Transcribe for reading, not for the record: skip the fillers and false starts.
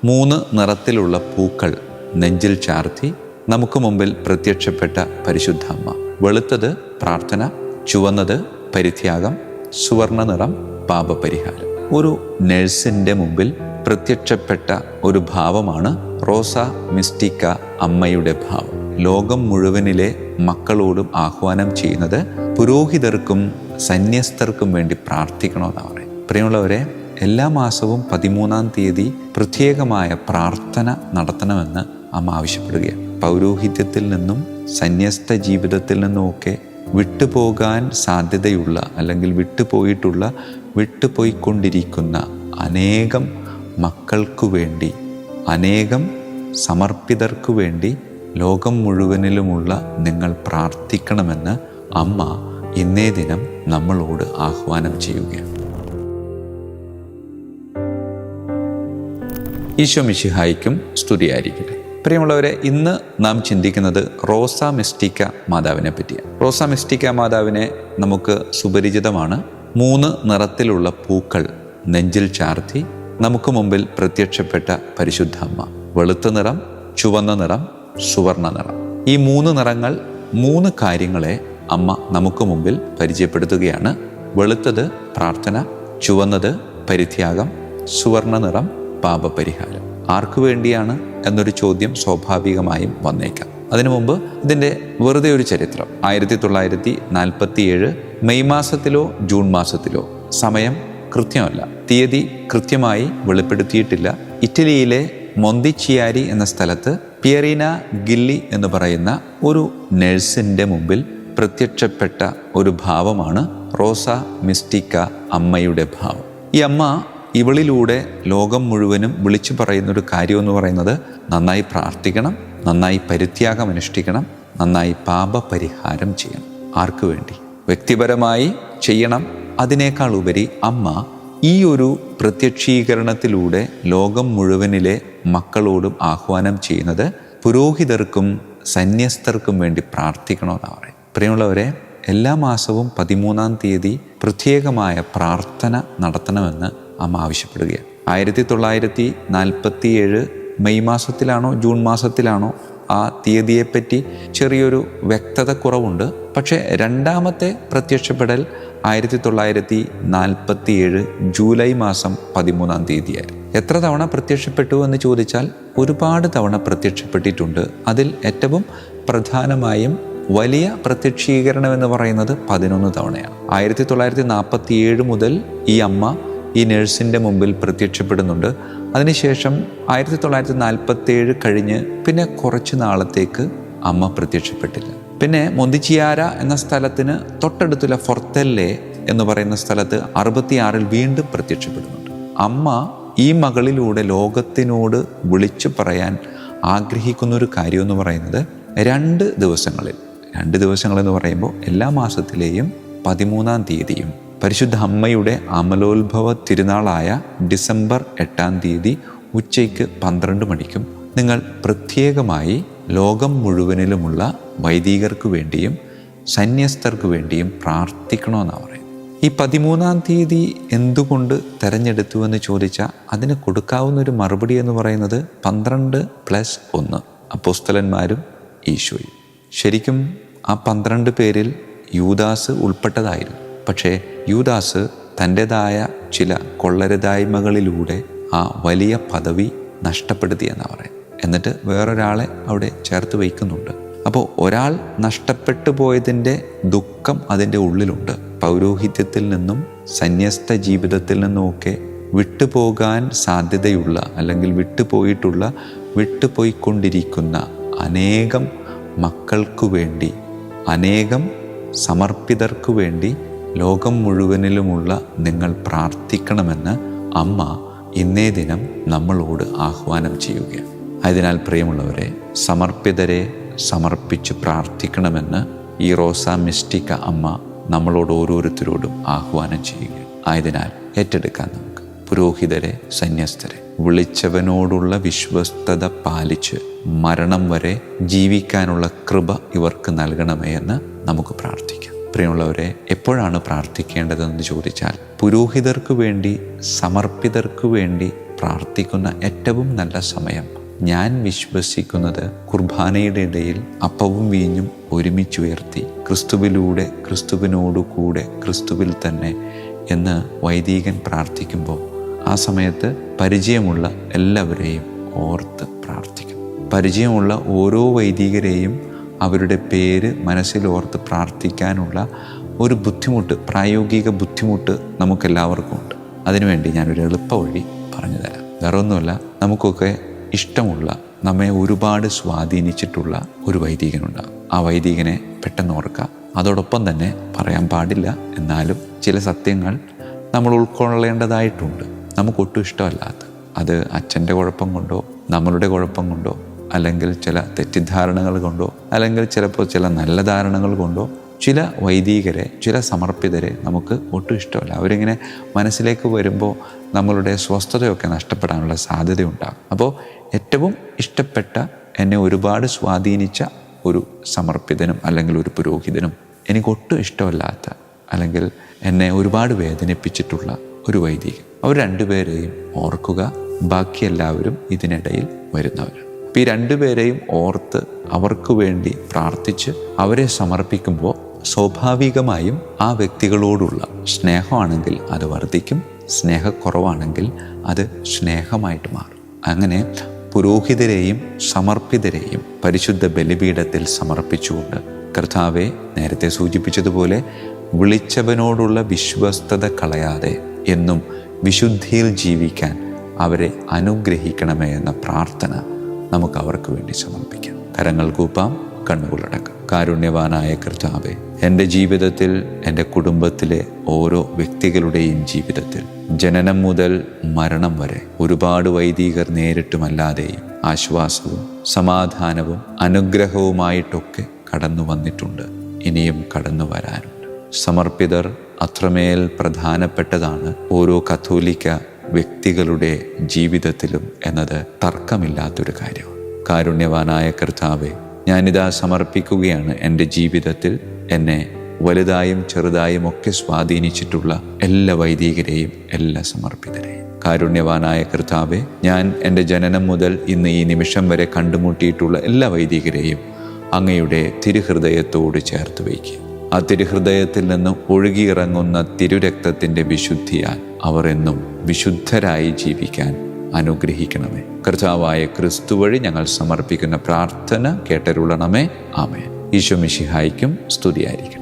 3 നിറത്തിലുള്ള പൂക്കൾ നെഞ്ചിൽ ചാർത്തി നമുക്ക് മുമ്പിൽ പ്രത്യക്ഷപ്പെട്ട പരിശുദ്ധ അമ്മ. വെളുത്തത് പ്രാർത്ഥന, ചുവന്നത് പരിത്യാഗം, സുവർണ നിറം പാപപരിഹാരം. ഒരു നഴ്സിൻ്റെ മുമ്പിൽ പ്രത്യക്ഷപ്പെട്ട ഒരു ഭാവമാണ് റോസ മിസ്റ്റിക്ക അമ്മയുടെ ഭാവം. ലോകം മുഴുവനിലെ മക്കളോടും ആഹ്വാനം ചെയ്യുന്നത് പുരോഹിതർക്കും സന്യസ്തർക്കും വേണ്ടി പ്രാർത്ഥിക്കണമെന്നാണ് പറയുന്നത്. പ്രിയമുള്ളവരെ, എല്ലാ മാസവും 13-ാം തീയതി പ്രത്യേകമായ പ്രാർത്ഥന നടത്തണമെന്ന് അമ്മ ആവശ്യപ്പെടുകയാണ്. പൗരോഹിത്യത്തിൽ നിന്നും സന്യസ്ത ജീവിതത്തിൽ നിന്നുമൊക്കെ വിട്ടുപോകാൻ സാധ്യതയുള്ള അല്ലെങ്കിൽ വിട്ടുപോയിക്കൊണ്ടിരിക്കുന്ന അനേകം മക്കൾക്കു വേണ്ടി, അനേകം സമർപ്പിതർക്കു വേണ്ടി ലോകം മുഴുവനിലുമുള്ള നിങ്ങൾ പ്രാർത്ഥിക്കണമെന്ന് അമ്മ ഇന്നേ ദിനം നമ്മളോട് ആഹ്വാനം ചെയ്യുകയാണ്. ഈശോ മിശിഹായ്ക്കും സ്തുതിയായിരിക്കട്ടെ. പ്രിയമുള്ളവരെ, ഇന്ന് നാം ചിന്തിക്കുന്നത് റോസ മിസ്റ്റിക്ക മാതാവിനെ പറ്റിയാണ്. റോസ മിസ്റ്റിക്ക മാതാവിനെ നമുക്ക് സുപരിചിതമാണ്. 3 നിറത്തിലുള്ള പൂക്കൾ നെഞ്ചിൽ ചാർത്തി നമുക്ക് മുമ്പിൽ പ്രത്യക്ഷപ്പെട്ട പരിശുദ്ധ അമ്മ. വെളുത്ത നിറം, ചുവന്ന നിറം, സുവർണ നിറം. ഈ 3 നിറങ്ങൾ 3 കാര്യങ്ങളെ അമ്മ നമുക്ക് മുമ്പിൽ പരിചയപ്പെടുത്തുകയാണ്. വെളുത്തത് പ്രാർത്ഥന, ചുവന്നത് പരിത്യാഗം, സുവർണ നിറം പാപപരിഹാരം. ആർക്കു വേണ്ടിയാണ് എന്നൊരു ചോദ്യം സ്വാഭാവികമായും വന്നേക്കാം. അതിനു മുമ്പ് ഇതിൻ്റെ വെറുതെ ഒരു ചരിത്രം. 1947 മെയ് മാസത്തിലോ ജൂൺ മാസത്തിലോ, സമയം കൃത്യമല്ല, തീയതി കൃത്യമായി വെളിപ്പെടുത്തിയിട്ടില്ല, ഇറ്റലിയിലെ മൊന്തിച്ചിയാരി എന്ന സ്ഥലത്ത് പിയറീന ഗില്ലി എന്ന് പറയുന്ന ഒരു നഴ്സിൻ്റെ മുമ്പിൽ പ്രത്യക്ഷപ്പെട്ട ഒരു ഭാവമാണ് റോസ മിസ്റ്റിക്ക അമ്മയുടെ ഭാവം. ഈ അമ്മ ഇവളിലൂടെ ലോകം മുഴുവനും വിളിച്ചു പറയുന്നൊരു കാര്യമെന്ന് പറയുന്നത് നന്നായി പ്രാർത്ഥിക്കണം, നന്നായി പരിത്യാഗം അനുഷ്ഠിക്കണം, നന്നായി പാപപരിഹാരം ചെയ്യണം. ആർക്കു വേണ്ടി? വ്യക്തിപരമായി ചെയ്യണം. അതിനേക്കാൾ ഉപരി അമ്മ ഈ ഒരു പ്രത്യക്ഷീകരണത്തിലൂടെ ലോകം മുഴുവനിലെ മക്കളോടും ആഹ്വാനം ചെയ്യുന്നത് പുരോഹിതർക്കും സന്യസ്തർക്കും വേണ്ടി പ്രാർത്ഥിക്കണമെന്നാണ് പറയുന്നത്. പ്രിയമുള്ളവരെ, എല്ലാ മാസവും 13-ാം തീയതി പ്രത്യേകമായ പ്രാർത്ഥന നടത്തണമെന്ന് അമ്മ ആവശ്യപ്പെടുകയാണ്. 1947 മെയ് മാസത്തിലാണോ ജൂൺ മാസത്തിലാണോ ആ തീയതിയെപ്പറ്റി ചെറിയൊരു വ്യക്തത കുറവുണ്ട്. പക്ഷേ 2ാമത്തെ പ്രത്യക്ഷപ്പെടൽ 1947 ജൂലൈ മാസം 13-ാം തീയതിയായിരുന്നു. എത്ര തവണ പ്രത്യക്ഷപ്പെട്ടു എന്ന് ചോദിച്ചാൽ ഒരുപാട് തവണ പ്രത്യക്ഷപ്പെട്ടിട്ടുണ്ട്. അതിൽ ഏറ്റവും പ്രധാനമായും വലിയ പ്രത്യക്ഷീകരണം എന്ന് പറയുന്നത് 11 തവണയാണ്. 1947 മുതൽ ഈ അമ്മ ഈ നഴ്സിൻ്റെ മുമ്പിൽ പ്രത്യക്ഷപ്പെടുന്നുണ്ട്. അതിനുശേഷം 1947 കഴിഞ്ഞ് പിന്നെ കുറച്ച് നാളത്തേക്ക് അമ്മ പ്രത്യക്ഷപ്പെട്ടില്ല. പിന്നെ മൊന്തിച്ചിയാര എന്ന സ്ഥലത്തിന് തൊട്ടടുത്തുള്ള ഫൊർത്തെല്ലെ എന്ന് പറയുന്ന സ്ഥലത്ത് 66 വീണ്ടും പ്രത്യക്ഷപ്പെടുന്നുണ്ട്. അമ്മ ഈ മകളിലൂടെ ലോകത്തിനോട് വിളിച്ചു പറയാൻ ആഗ്രഹിക്കുന്നൊരു കാര്യമെന്ന് പറയുന്നത് 2 ദിവസങ്ങളെന്ന് പറയുമ്പോൾ എല്ലാ മാസത്തിലെയും 13-ാം തീയതിയും പരിശുദ്ധ അമ്മയുടെ അമലോത്ഭവ തിരുനാളായ ഡിസംബർ 8-ാം തീയതി ഉച്ചയ്ക്ക് 12 മണിക്കും നിങ്ങൾ പ്രത്യേകമായി ലോകം മുഴുവനിലുമുള്ള വൈദികർക്ക് വേണ്ടിയും സന്യസ്തർക്ക് വേണ്ടിയും പ്രാർത്ഥിക്കണമെന്നാണ് പറയുന്നത്. ഈ 13-ാം തീയതി എന്തുകൊണ്ട് തിരഞ്ഞെടുത്തു എന്ന് ചോദിച്ചാൽ അതിന് കൊടുക്കാവുന്നൊരു മറുപടി എന്ന് പറയുന്നത് 12+1 അപ്പോസ്തലന്മാരും ഈശോയും. ശരിക്കും ആ 12 പേരിൽ യൂദാസ് ഉൾപ്പെട്ടതായിരുന്നു. പക്ഷേ യൂദാസ് തൻ്റെതായ ചില കൊള്ളരുതായ്മകളിലൂടെ ആ വലിയ പദവി നഷ്ടപ്പെടുത്തിയെന്നാണ് പറയുന്നത്. എന്നിട്ട് വേറൊരാളെ അവിടെ ചേർത്ത് വയ്ക്കുന്നുണ്ട്. അപ്പോൾ ഒരാൾ നഷ്ടപ്പെട്ടു പോയതിൻ്റെ ദുഃഖം അതിൻ്റെ ഉള്ളിലുണ്ട്. പൗരോഹിത്യത്തിൽ നിന്നും സന്യസ്ത ജീവിതത്തിൽ നിന്നുമൊക്കെ വിട്ടുപോകാൻ സാധ്യതയുള്ള അല്ലെങ്കിൽ വിട്ടുപോയിക്കൊണ്ടിരിക്കുന്ന അനേകം മക്കൾക്കു വേണ്ടി, അനേകം സമർപ്പിതർക്കു വേണ്ടി ലോകം മുഴുവനിലുമുള്ള നിങ്ങൾ പ്രാർത്ഥിക്കണമെന്ന് അമ്മ ഇന്നേ ദിനം നമ്മളോട് ആഹ്വാനം ചെയ്യുകയാണ്. അതിനാൽ പ്രിയമുള്ളവരെ, സമർപ്പിതരെ സമർപ്പിച്ച് പ്രാർത്ഥിക്കണമെന്ന് ഈ റോസ മിസ്റ്റിക്ക അമ്മ നമ്മളോട് ഓരോരുത്തരോടും ആഹ്വാനം ചെയ്യുകയാണ്. ആയതിനാൽ ഏറ്റെടുക്കാൻ നമുക്ക് പുരോഹിതരെ, സന്യസ്തരെ വിളിച്ചവനോടുള്ള വിശ്വസ്തത പാലിച്ച് മരണം വരെ ജീവിക്കാനുള്ള കൃപ ഇവർക്ക് നൽകണമേ എന്ന് നമുക്ക് പ്രാർത്ഥിക്കാം. പ്രിയമുള്ളവരെ, എപ്പോഴാണ് പ്രാർത്ഥിക്കേണ്ടതെന്ന് ചോദിച്ചാൽ പുരോഹിതർക്ക് വേണ്ടി, സമർപ്പിതർക്ക് വേണ്ടി പ്രാർത്ഥിക്കുന്ന ഏറ്റവും നല്ല സമയം ഞാൻ വിശ്വസിക്കുന്നത് കുർബാനയുടെ ഇടയിൽ അപ്പവും വീഞ്ഞും ഒരുമിച്ചുയർത്തി ക്രിസ്തുവിലൂടെ, ക്രിസ്തുവിനോടുകൂടെ, ക്രിസ്തുവിൽ തന്നെ എന്ന് വൈദികൻ പ്രാർത്ഥിക്കുമ്പോൾ ആ സമയത്ത് പരിചയമുള്ള എല്ലാവരെയും ഓർത്ത് പ്രാർത്ഥിക്കും. പരിചയമുള്ള ഓരോ വൈദികരെയും അവരുടെ പേര് മനസ്സിലോർത്ത് പ്രാർത്ഥിക്കാനുള്ള ഒരു ബുദ്ധിമുട്ട്, പ്രായോഗിക ബുദ്ധിമുട്ട് നമുക്കെല്ലാവർക്കും ഉണ്ട്. അതിനുവേണ്ടി ഞാനൊരു എളുപ്പ വഴി പറഞ്ഞു തരാം. വേറെ ഒന്നുമല്ല, നമുക്കൊക്കെ ഇഷ്ടമുള്ള, നമ്മെ ഒരുപാട് സ്വാധീനിച്ചിട്ടുള്ള ഒരു വൈദികനുണ്ടാകും. ആ വൈദികനെ പെട്ടെന്ന് ഓർക്കുക. അതോടൊപ്പം തന്നെ പറയാൻ പാടില്ല, എന്നാലും ചില സത്യങ്ങൾ നമ്മൾ ഉൾക്കൊള്ളേണ്ടതായിട്ടുണ്ട്. നമുക്കൊട്ടും ഇഷ്ടമല്ലാത്ത, അത് അച്ഛൻ്റെ കുഴപ്പം കൊണ്ടോ നമ്മളുടെ കുഴപ്പം കൊണ്ടോ അല്ലെങ്കിൽ ചില തെറ്റിദ്ധാരണകൾ കൊണ്ടോ അല്ലെങ്കിൽ ചിലപ്പോൾ ചില നല്ല ധാരണകൾ കൊണ്ടോ ചില വൈദികരെ, ചില സമർപ്പിതരെ നമുക്ക് ഒട്ടും ഇഷ്ടമല്ല. അവരിങ്ങനെ മനസ്സിലേക്ക് വരുമ്പോൾ നമ്മളുടെ സ്വസ്ഥതയൊക്കെ നഷ്ടപ്പെടാനുള്ള സാധ്യതയുണ്ടാകും. അപ്പോൾ ഏറ്റവും ഇഷ്ടപ്പെട്ട, എന്നെ ഒരുപാട് സ്വാധീനിച്ച ഒരു സമർപ്പിതനും അല്ലെങ്കിൽ ഒരു പുരോഹിതനും എനിക്കൊട്ടും ഇഷ്ടമല്ലാത്ത അല്ലെങ്കിൽ എന്നെ ഒരുപാട് വേദനിപ്പിച്ചിട്ടുള്ള ഒരു വൈദികൻ, അവർ രണ്ടുപേരെയും ഓർക്കുക. ബാക്കി എല്ലാവരും ഇതിനിടയിൽ വരുന്നവർ. അപ്പോൾ ഈ രണ്ടുപേരെയും ഓർത്ത് അവർക്ക് വേണ്ടി പ്രാർത്ഥിച്ച് അവരെ സമർപ്പിക്കുമ്പോൾ സ്വാഭാവികമായും ആ വ്യക്തികളോടുള്ള സ്നേഹമാണെങ്കിൽ അത് വർദ്ധിക്കും, സ്നേഹക്കുറവാണെങ്കിൽ അത് സ്നേഹമായിട്ട് മാറും. അങ്ങനെ പുരോഹിതരെയും സമർപ്പിതരെയും പരിശുദ്ധ ബലിപീഠത്തിൽ സമർപ്പിച്ചുകൊണ്ട് കർത്താവെ, നേരത്തെ സൂചിപ്പിച്ചതുപോലെ വിളിച്ചവനോടുള്ള വിശ്വസ്തത കളയാതെ എന്നും വിശുദ്ധിയിൽ ജീവിക്കാൻ അവരെ അനുഗ്രഹിക്കണമേ എന്ന പ്രാർത്ഥന നമുക്ക് അവർക്ക് വേണ്ടി സമർപ്പിക്കാം. കരങ്ങൾ കൂപ്പാം, കണ്ണുകളടക്കാം. കാരുണ്യവാനായ കർത്താവേ, എൻ്റെ ജീവിതത്തിൽ, എൻ്റെ കുടുംബത്തിലെ ഓരോ വ്യക്തികളുടെയും ജീവിതത്തിൽ ജനനം മുതൽ മരണം വരെ ഒരുപാട് വൈദികർ നേരിട്ടുമല്ലാതെയും ആശ്വാസവും സമാധാനവും അനുഗ്രഹവുമായിട്ടൊക്കെ കടന്നു വന്നിട്ടുണ്ട്. ഇനിയും കടന്നു വരാനുണ്ട്. സമർപ്പിതർ അത്രമേൽ പ്രധാനപ്പെട്ടതാണ് ഓരോ കത്തോലിക്ക വ്യക്തികളുടെ ജീവിതത്തിലും എന്നത് തർക്കമില്ലാത്തൊരു കാര്യമാണ്. കാരുണ്യവാനായ കർത്താവെ, ഞാനിതാ സമർപ്പിക്കുകയാണ് എൻ്റെ ജീവിതത്തിൽ എന്നെ വലുതായും ചെറുതായും ഒക്കെ സ്വാധീനിച്ചിട്ടുള്ള എല്ലാ വൈദികരെയും, എല്ലാ സമർപ്പിതരെയും. കാരുണ്യവാനായ കർത്താവെ, ഞാൻ എൻ്റെ ജനനം മുതൽ ഇന്ന് ഈ നിമിഷം വരെ കണ്ടുമുട്ടിയിട്ടുള്ള എല്ലാ വൈദികരെയും അങ്ങയുടെ തിരുഹൃദയത്തോട് ചേർത്ത് വയ്ക്കുക. ആ തിരുഹൃദയത്തിൽ നിന്നും ഒഴുകിയിറങ്ങുന്ന തിരുരക്തത്തിൻ്റെ വിശുദ്ധിയാൽ അവർ എന്നും വിശുദ്ധരായി ജീവിക്കാൻ അനുഗ്രഹിക്കണമേ. കർത്താവായ ക്രിസ്തു വഴി ഞങ്ങൾ സമർപ്പിക്കുന്ന പ്രാർത്ഥന കേട്ടരുളണമേ. ആമേൻ. ഈശോ മിശിഹായ്ക്കും സ്തുതിയായിരിക്കണം.